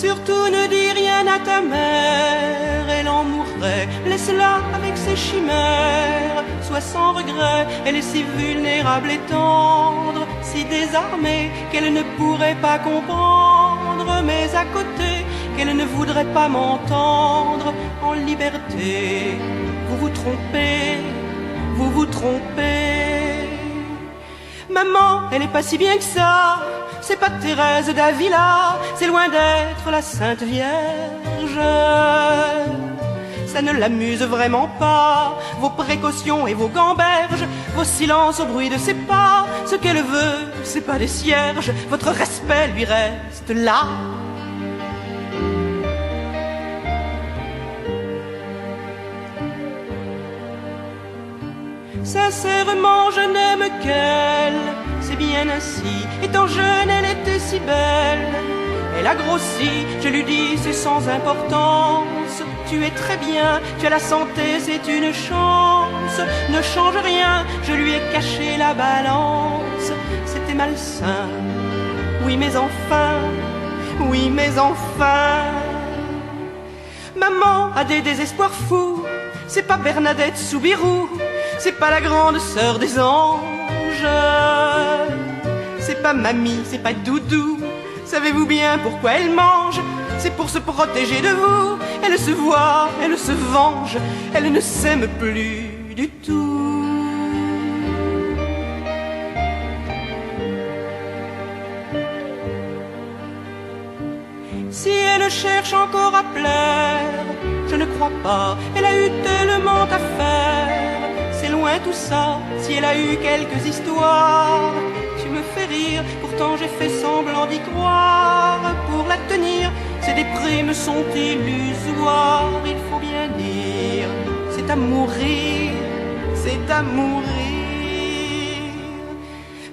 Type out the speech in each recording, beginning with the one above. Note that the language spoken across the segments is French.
Surtout ne dis rien à ta mère, elle en mourrait, laisse-la avec ses chimères. Sois sans regret, elle est si vulnérable et tendre, si désarmée qu'elle ne pourrait pas comprendre. Mais à côté, qu'elle ne voudrait pas m'entendre. En liberté, vous vous trompez, vous vous trompez. Maman, elle est pas si bien que ça, c'est pas Thérèse d'Avila, c'est loin d'être la Sainte Vierge. Ça ne l'amuse vraiment pas, vos précautions et vos gamberges, vos silences au bruit de ses pas. Ce qu'elle veut, c'est pas des cierges, votre respect lui reste là. Sincèrement, je n'aime qu'elle, c'est bien ainsi. Étant jeune, elle était si belle. Elle a grossi, je lui dis, c'est sans importance. Tu es très bien, tu as la santé, c'est une chance. Ne change rien, je lui ai caché la balance. C'était malsain, oui mais enfin, oui mais enfin. Maman a des désespoirs fous, c'est pas Bernadette Soubirous, c'est pas la grande sœur des anges, c'est pas mamie, c'est pas doudou. Savez-vous bien pourquoi elle mange? C'est pour se protéger de vous. Elle se voit, elle se venge, elle ne s'aime plus du tout. Si elle cherche encore à plaire, je ne crois pas, elle a eu tellement à faire. C'est loin tout ça, si elle a eu quelques histoires. Tu me fais rire, pourtant j'ai fait semblant d'y croire. Pour la tenir, ces déprimes sont illusoires. Il faut bien dire, c'est à mourir, c'est à mourir.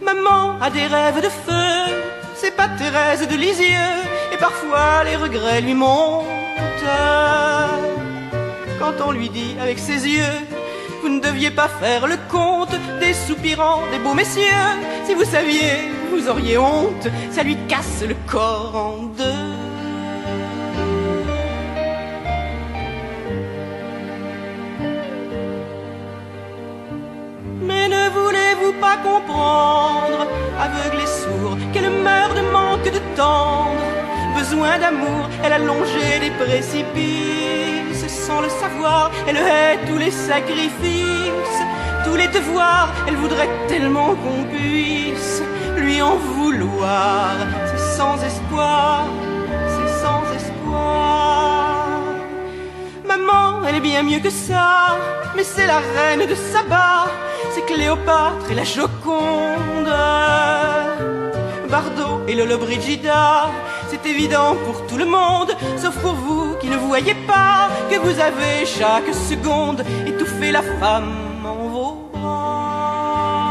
Maman a des rêves de feu, c'est pas Thérèse de Lisieux, et parfois les regrets lui montent. Quand on lui dit avec ses yeux, vous ne deviez pas faire le compte des soupirants des beaux messieurs. Si vous saviez, vous auriez honte, ça lui casse le corps en deux. Mais ne voulez-vous pas comprendre, aveugle et sourd, qu'elle meurt de manque de tendre besoin d'amour? Elle a longé les précipices sans le savoir, elle hait tous les sacrifices, tous les devoirs. Elle voudrait tellement qu'on puisse lui en vouloir. C'est sans espoir, c'est sans espoir. Maman, elle est bien mieux que ça, mais c'est la reine de Saba, c'est Cléopâtre et la Joconde, Bardot et Lollobrigida. C'est évident pour tout le monde, sauf pour vous qui ne voyez pas que vous avez chaque seconde étouffé la femme en vos bras.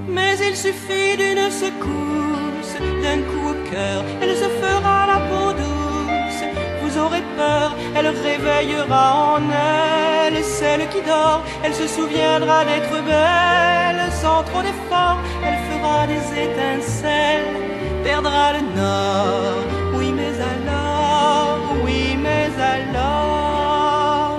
Mais il suffit d'une secousse, d'un coup au cœur, elle se fera la peau douce. Vous aurez peur, elle réveillera en elle celle qui dort. Elle se souviendra d'être belle sans trop d'efforts. Elle fera des étincelles, perdra le nord. Oui mais alors, oui mais alors.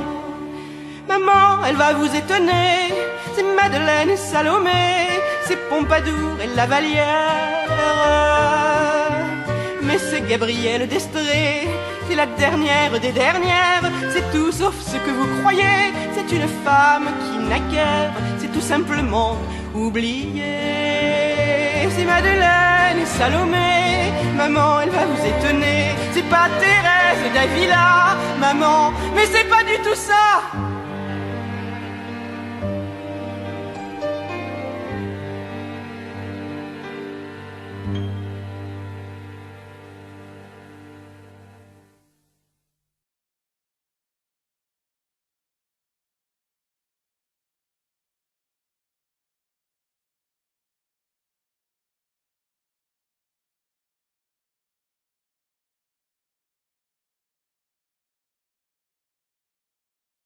Maman, elle va vous étonner, c'est Madeleine et Salomé, c'est Pompadour et Lavalière. Mais c'est Gabrielle d'Estrée, c'est la dernière des dernières. C'est tout sauf ce que vous croyez, c'est une femme qui naguère c'est tout simplement oublié. C'est Madeleine et Salomé, maman elle va vous étonner. C'est pas Thérèse d'Avila, maman, mais c'est pas du tout ça.